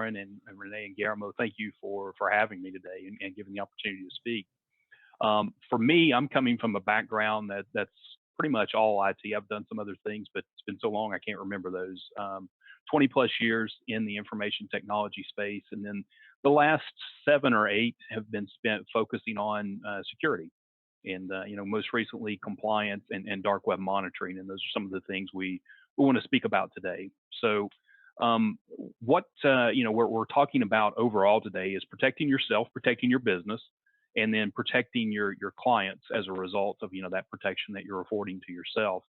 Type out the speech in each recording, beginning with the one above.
Lauren and Renee and Guillermo. Thank you for having me today and giving the opportunity to speak. For me, I'm coming from a background that's pretty much all IT. I've done some other things, but it's been so long I can't remember those. 20 plus years in the information technology space, and then the last 7 or 8 have been spent focusing on security, and most recently compliance and dark web monitoring. And those are some of the things we want to speak about today. So um, what we're talking about overall today is protecting yourself, protecting your business, and then protecting your clients as a result of that protection that you're affording to yourself.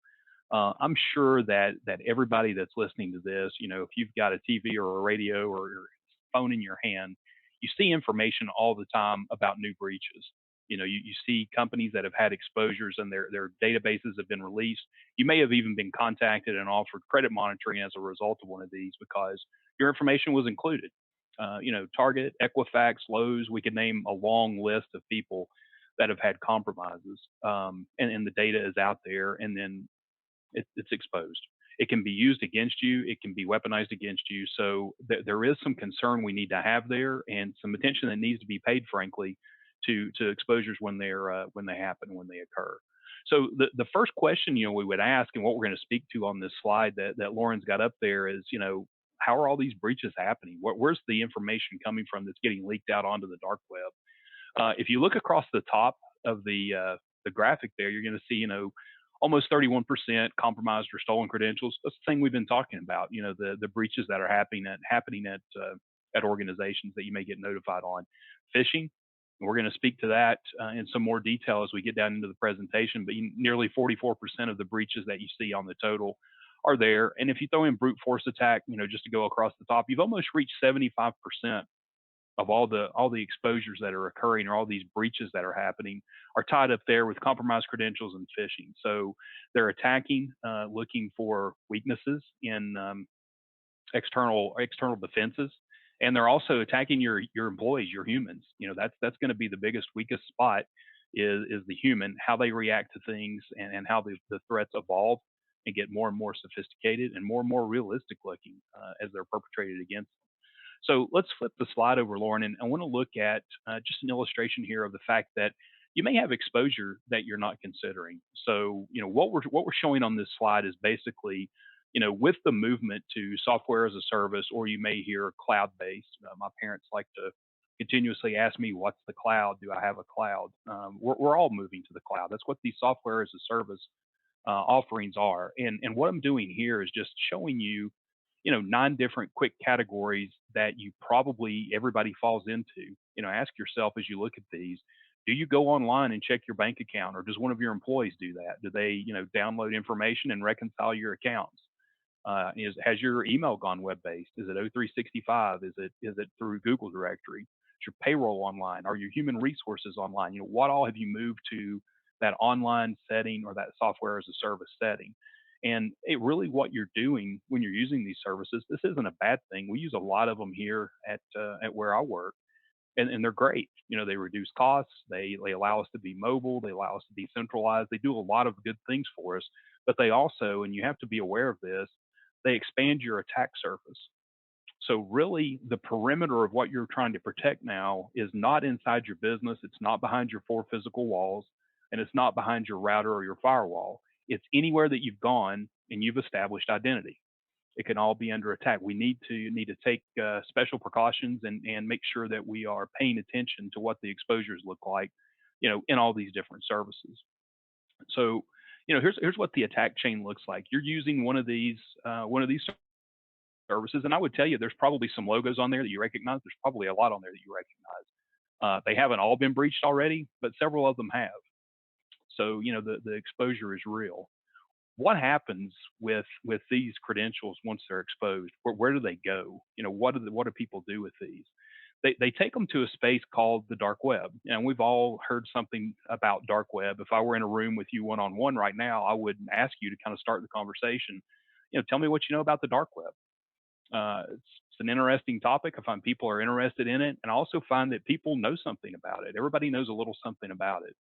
I'm sure that everybody that's listening to this, if you've got a TV or a radio or your phone in your hand, you see information all the time about new breaches. You see companies that have had exposures and their databases have been released. You may have even been contacted and offered credit monitoring as a result of one of these because your information was included. Target, Equifax, Lowe's, we could name a long list of people that have had compromises, and the data is out there, and then it's exposed. It can be used against you. It can be weaponized against you. So there is some concern we need to have there, and some attention that needs to be paid, frankly, to exposures when they happen, when they occur. So the first question we would ask, and what we're going to speak to on this slide that Lauren's got up there is how are all these breaches happening? Where's the information coming from that's getting leaked out onto the dark web? If you look across the top of the graphic there, you're going to see almost 31% compromised or stolen credentials. That's the thing we've been talking about. The breaches that are happening at organizations that you may get notified on. Phishing. We're going to speak to that in some more detail as we get down into the presentation. But nearly 44% of the breaches that you see on the total are there. And if you throw in brute force attack, just to go across the top, you've almost reached 75% of all the exposures that are occurring, or all these breaches that are happening, are tied up there with compromised credentials and phishing. So they're attacking, looking for weaknesses in external defenses, and they're also attacking your employees, your humans. That's going to be the biggest, weakest spot is the human, how they react to things, and how the threats evolve and get more and more sophisticated and more realistic looking as they're perpetrated against them. So let's flip the slide over, Lauren, and I want to look at just an illustration here of the fact that you may have exposure that you're not considering. So, what we're showing on this slide is basically, with the movement to software as a service, or you may hear cloud-based. My parents like to continuously ask me, "What's the cloud? Do I have a cloud?" We're all moving to the cloud. That's what these software as a service offerings are. And what I'm doing here is just showing you 9 different quick categories that everybody falls into. Ask yourself as you look at these, do you go online and check your bank account, or does one of your employees do that? Do they, download information and reconcile your accounts? Has your email gone web-based? Is it O365? Is it through Google Directory? Is your payroll online? Are your human resources online? What all have you moved to that online setting or that software as a service setting? And what you're doing when you're using these services, this isn't a bad thing. We use a lot of them here at where I work, and they're great. They reduce costs. They allow us to be mobile. They allow us to be centralized. They do a lot of good things for us. But they also, and you have to be aware of this, they expand your attack surface. So really, the perimeter of what you're trying to protect now is not inside your business. It's not behind your 4 physical walls, and it's not behind your router or your firewall. It's anywhere that you've gone and you've established identity. It can all be under attack. We need to take special precautions and make sure that we are paying attention to what the exposures look like, in all these different services. So, here's what the attack chain looks like. You're using one of these services, and I would tell you there's probably some logos on there that you recognize. There's probably a lot on there that you recognize. They haven't all been breached already, but several of them have. So, the exposure is real. What happens with these credentials once they're exposed? Where do they go? What do people do with these? They take them to a space called the dark web. And we've all heard something about dark web. If I were in a room with you one-on-one right now, I would ask you to kind of start the conversation. Tell me what you know about the dark web. It's an interesting topic. I find people are interested in it, and I also find that people know something about it. Everybody knows a little something about it.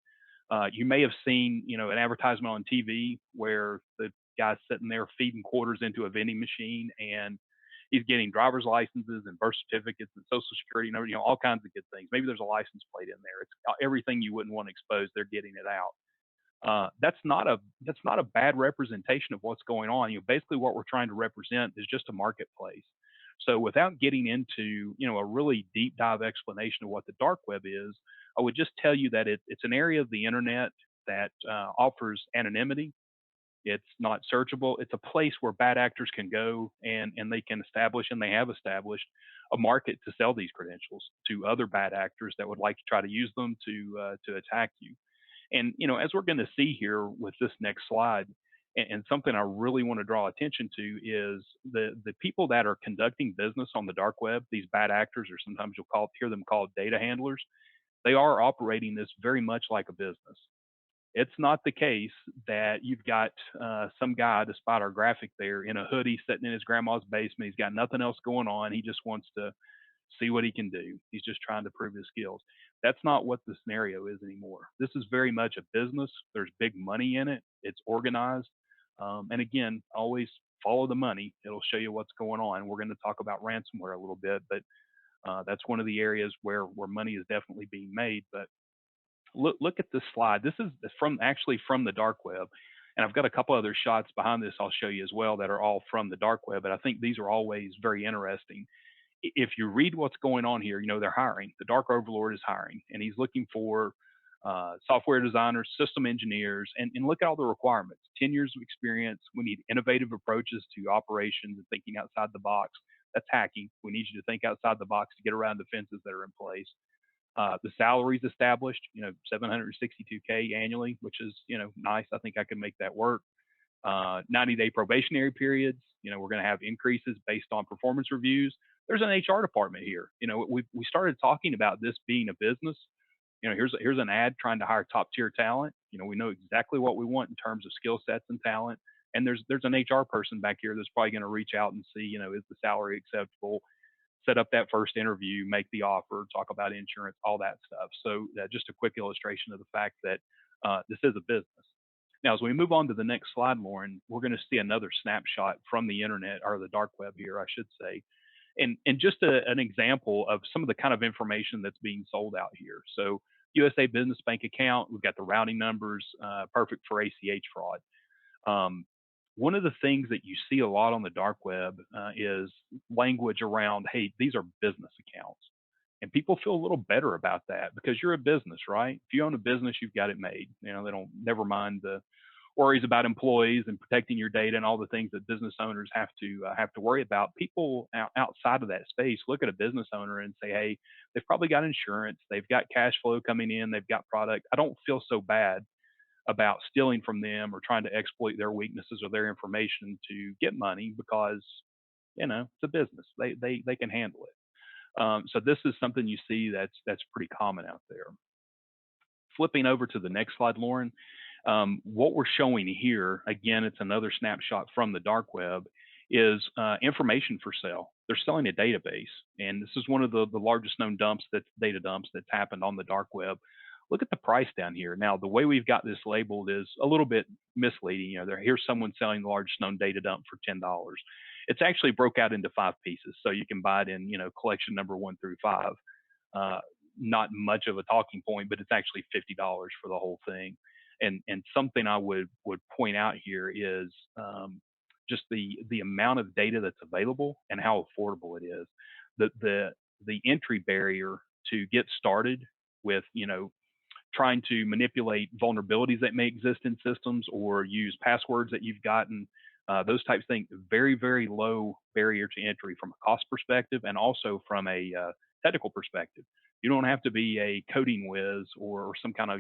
You may have seen, an advertisement on TV where the guy's sitting there feeding quarters into a vending machine, and He's getting driver's licenses and birth certificates and social security and all kinds of good things. Maybe there's a license plate in there. It's everything you wouldn't want to expose. They're getting it out. That's not a bad representation of what's going on. Basically what we're trying to represent is just a marketplace. So without getting into a really deep dive explanation of what the dark web is, I would just tell you that it's an area of the internet that offers anonymity. It's not searchable. It's a place where bad actors can go and they can establish, and they have established, a market to sell these credentials to other bad actors that would like to try to use them to attack you. And as we're going to see here with this next slide, and something I really want to draw attention to is the people that are conducting business on the dark web. These bad actors, or sometimes hear them called data handlers. They are operating this very much like a business. It's not the case that you've got some guy, despite our graphic there, in a hoodie sitting in his grandma's basement. He's got nothing else going on. He just wants to see what he can do. He's just trying to prove his skills. That's not what the scenario is anymore. This is very much a business. There's big money in it. It's organized. And again, always follow the money. It'll show you what's going on. We're going to talk about ransomware a little bit, but that's one of the areas where money is definitely being made. But look at this slide. This is from the dark web. And I've got a couple other shots behind this I'll show you as well that are all from the dark web. But I think these are always very interesting. If you read what's going on here, they're hiring. The dark overlord is hiring, and he's looking for software designers, system engineers, and look at all the requirements. 10 years of experience. We need innovative approaches to operations and thinking outside the box. That's hacking. We need you to think outside the box to get around the fences that are in place. The salary's established, 762K annually, which is, nice. I think I can make that work. 90-day probationary periods. We're going to have increases based on performance reviews. There's an HR department here. We started talking about this being a business. Here's an ad trying to hire top tier talent. We know exactly what we want in terms of skill sets and talent. And there's an HR person back here that's probably going to reach out and see, is the salary acceptable, set up that first interview, make the offer, talk about insurance, all that stuff. So just a quick illustration of the fact that this is a business. Now, as we move on to the next slide, Lauren, we're going to see another snapshot from the internet, or the dark web here, I should say. And just an example of some of the kind of information that's being sold out here. So USA Business Bank account, we've got the routing numbers, perfect for ACH fraud. One of the things that you see a lot on the dark web is language around, hey, these are business accounts. And people feel a little better about that because you're a business, right? If you own a business, you've got it made. They don't never mind the worries about employees and protecting your data and all the things that business owners have to worry about. People outside of that space look at a business owner and say, hey, they've probably got insurance, they've got cash flow coming in, they've got product. I don't feel so bad about stealing from them or trying to exploit their weaknesses or their information to get money because it's a business. They can handle it. So this is something you see that's pretty common out there. Flipping over to the next slide, Lauren. What we're showing here, again, it's another snapshot from the dark web, is information for sale. They're selling a database, and this is one of the largest known data dumps that's happened on the dark web. Look at the price down here. Now, the way we've got this labeled is a little bit misleading. Here's someone selling the largest known data dump for $10. It's actually broke out into 5 pieces, so you can buy it in, collection number 1 through 5. Not much of a talking point, but it's actually $50 for the whole thing. And something I would point out here is just the amount of data that's available and how affordable it is. The entry barrier to get started with trying to manipulate vulnerabilities that may exist in systems or use passwords that you've gotten, those types of things, very, very low barrier to entry from a cost perspective and also from a technical perspective. You don't have to be a coding whiz or some kind of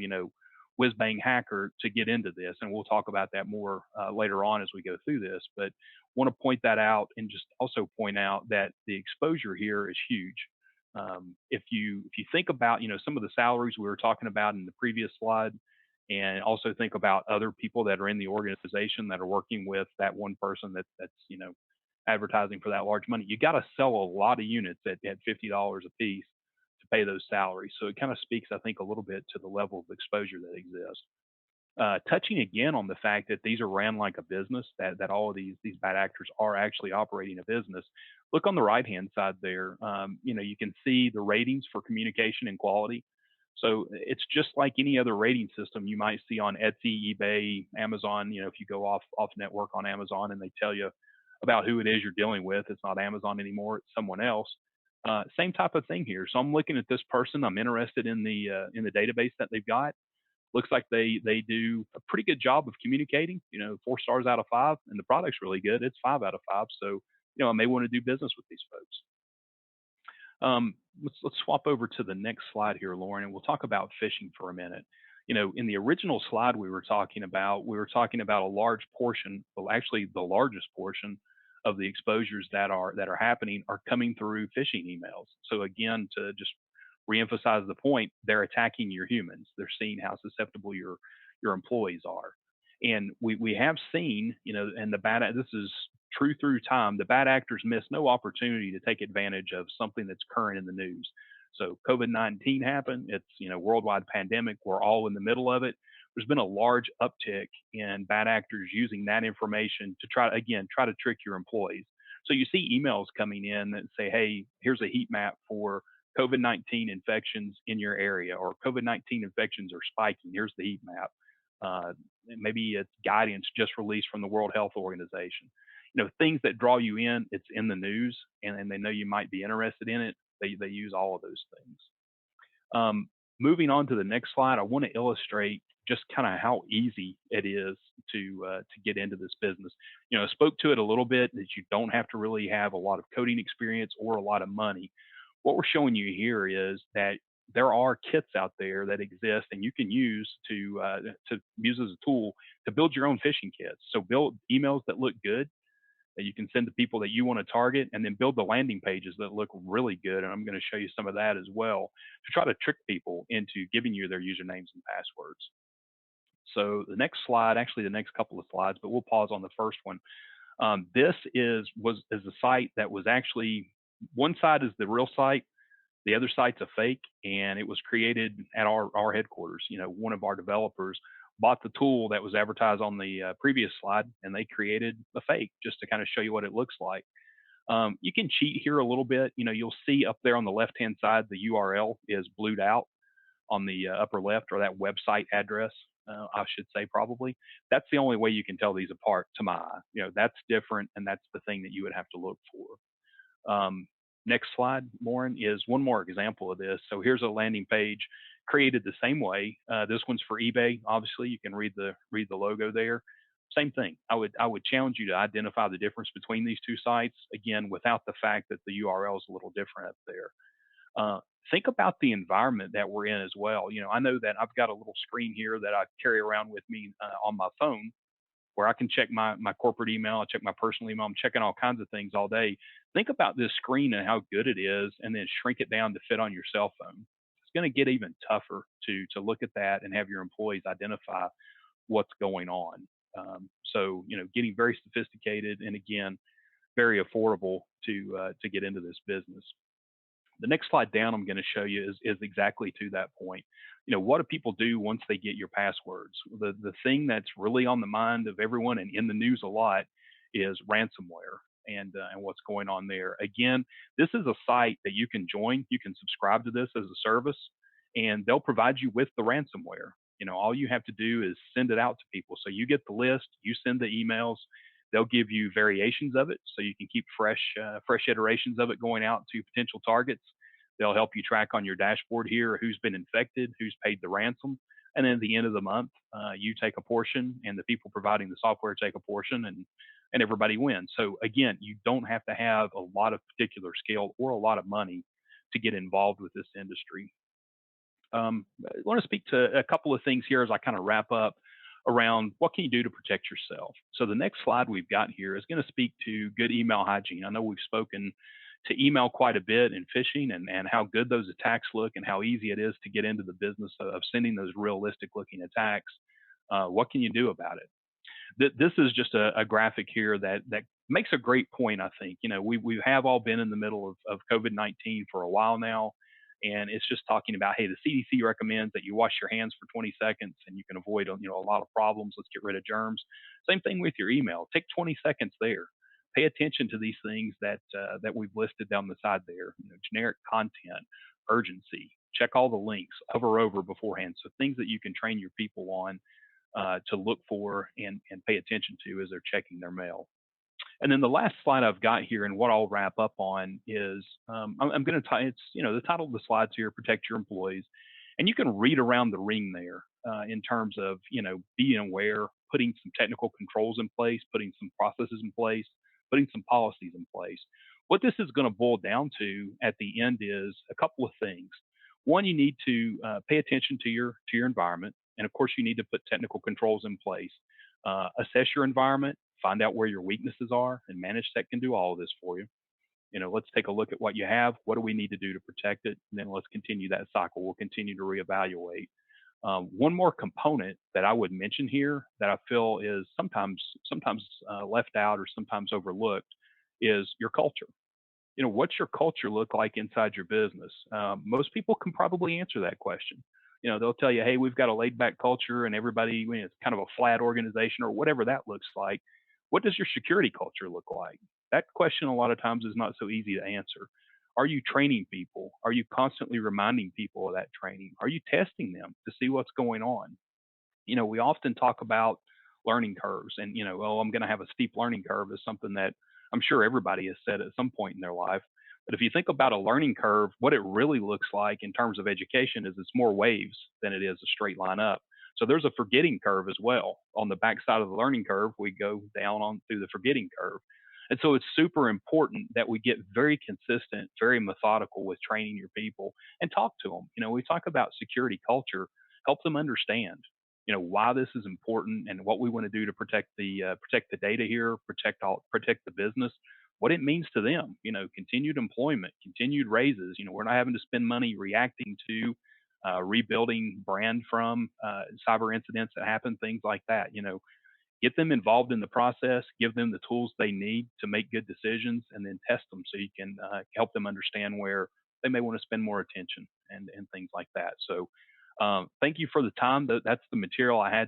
whiz bang hacker to get into this, and we'll talk about that more later on as we go through this. But want to point that out and just also point out that the exposure here is huge. If you think about some of the salaries we were talking about in the previous slide, and also think about other people that are in the organization that are working with that one person that's advertising for that large money, you got to sell a lot of units at $50 a piece to pay those salaries. So it kind of speaks, I think, a little bit to the level of exposure that exists. touching again on the fact that these are ran like a business, that all of these bad actors are actually operating a business. Look on the right hand side there. You can see the ratings for communication and quality. So it's just like any other rating system you might see on Etsy, eBay, Amazon. If you go off network on Amazon and they tell you about who it is you're dealing with, it's not Amazon anymore, it's someone else. Same type of thing here. So I'm looking at this person. I'm interested in the database that they've got. Looks like they do a pretty good job of communicating. 4 stars out of 5, and the product's really good. It's 5 out of 5. So I may want to do business with these folks. Let's swap over to the next slide here, Lauren, and we'll talk about phishing for a minute. In the original slide we were talking about a large portion, well, actually the largest portion of the exposures that are happening are coming through phishing emails. So again, to just reemphasize the point, they're attacking your humans. They're seeing how susceptible your employees are. And we have seen, and this is true through time, the bad actors miss no opportunity to take advantage of something that's current in the news. So COVID-19 happened. It's, worldwide pandemic. We're all in the middle of it. There's been a large uptick in bad actors using that information to try to trick your employees. So you see emails coming in that say, hey, here's a heat map for COVID-19 infections in your area, or COVID-19 infections are spiking. Here's the heat map. Maybe it's guidance just released from the World Health Organization. Things that draw you in. It's in the news, and they know you might be interested in it. They use all of those things. Moving on to the next slide, I want to illustrate just kind of how easy it is to get into this business. I spoke to it a little bit, that you don't have to really have a lot of coding experience or a lot of money. What we're showing you here is that there are kits out there that exist, and you can use to use as a tool to build your own phishing kits. So build emails that look good, that you can send to people that you want to target, and then build the landing pages that look really good. And I'm going to show you some of that as well, to try to trick people into giving you their usernames and passwords. So the next slide, actually the next couple of slides, but we'll pause on the first one. This is a site that was actually, one side is the real site, the other site's a fake, and it was created at our headquarters. One of our developers bought the tool that was advertised on the previous slide, and they created a fake just to kind of show you what it looks like. You can cheat here a little bit. You'll see up there on the left-hand side, the URL is blued out on the upper left, or that website address, I should say, probably. That's the only way you can tell these apart to my eye. That's different, and that's the thing that you would have to look for. Next slide, Lauren, is one more example of this. So here's a landing page created the same way. This one's for eBay. Obviously, you can read the logo there. Same thing. I would challenge you to identify the difference between these two sites, again, without the fact that the URL is a little different up there. Think about the environment that we're in as well. I know that I've got a little screen here that I carry around with me on my phone, where I can check my corporate email, I check my personal email, I'm checking all kinds of things all day. Think about this screen and how good it is, and then shrink it down to fit on your cell phone. It's going to get even tougher to look at that and have your employees identify what's going on. So getting very sophisticated, and again, very affordable to get into this business. The next slide down I'm going to show you is exactly to that point. What do people do once they get your passwords? The thing that's really on the mind of everyone and in the news a lot is ransomware and what's going on there. Again, this is a site that you can join. You can subscribe to this as a service, and they'll provide you with the ransomware. All you have to do is send it out to people. So you get the list, you send the emails. They'll give you variations of it, so you can keep fresh iterations of it going out to potential targets. They'll help you track on your dashboard here who's been infected, who's paid the ransom, and then at the end of the month, you take a portion, and the people providing the software take a portion, and everybody wins. So again, you don't have to have a lot of particular skill or a lot of money to get involved with this industry. I want to speak to a couple of things here as I kind of wrap up around what can you do to protect yourself. So the next slide we've got here is going to speak to good email hygiene. I know we've spoken to email quite a bit in phishing, and how good those attacks look and how easy it is to get into the business of sending those realistic looking attacks. What can you do about it? This is just a graphic here that makes a great point, I think. We have all been in the middle of COVID-19 for a while now. And it's just talking about, hey, the CDC recommends that you wash your hands for 20 seconds and you can avoid, a lot of problems. Let's get rid of germs. Same thing with your email. Take 20 seconds there. Pay attention to these things that we've listed down the side there. Generic content, urgency. Check all the links. Hover over beforehand. So things that you can train your people on to look for and pay attention to as they're checking their mail. And then the last slide I've got here, and what I'll wrap up on is I'm going to it's the title of the slides here: protect your employees, and you can read around the ring there in terms of being aware, putting some technical controls in place, putting some processes in place, putting some policies in place. What this is going to boil down to at the end is a couple of things. One, you need to pay attention to your environment, and of course, you need to put technical controls in place. Assess your environment, find out where your weaknesses are, and ManagedTEK can do all of this for you. Let's take a look at what you have. What do we need to do to protect it? And then let's continue that cycle. We'll continue to reevaluate. One more component that I would mention here that I feel is sometimes left out or sometimes overlooked is your culture. What's your culture look like inside your business? Most people can probably answer that question. They'll tell you, hey, we've got a laid back culture and everybody, it's kind of a flat organization or whatever that looks like. What does your security culture look like? That question a lot of times is not so easy to answer. Are you training people? Are you constantly reminding people of that training? Are you testing them to see what's going on? We often talk about learning curves and, oh, I'm going to have a steep learning curve is something that I'm sure everybody has said at some point in their life. But if you think about a learning curve, what it really looks like in terms of education is it's more waves than it is a straight line up. So there's a forgetting curve as well. On the backside of the learning curve, we go down on through the forgetting curve. And so it's super important that we get very consistent, very methodical with training your people and talk to them. We talk about security culture, help them understand why this is important and what we want to do to protect the data here, protect the business, what it means to them. Continued employment, continued raises. We're not having to spend money reacting to rebuilding brand from cyber incidents that happen, things like that. Get them involved in the process, give them the tools they need to make good decisions, and then test them so you can help them understand where they may want to spend more attention and things like that. So thank you for the time. That's the material I had to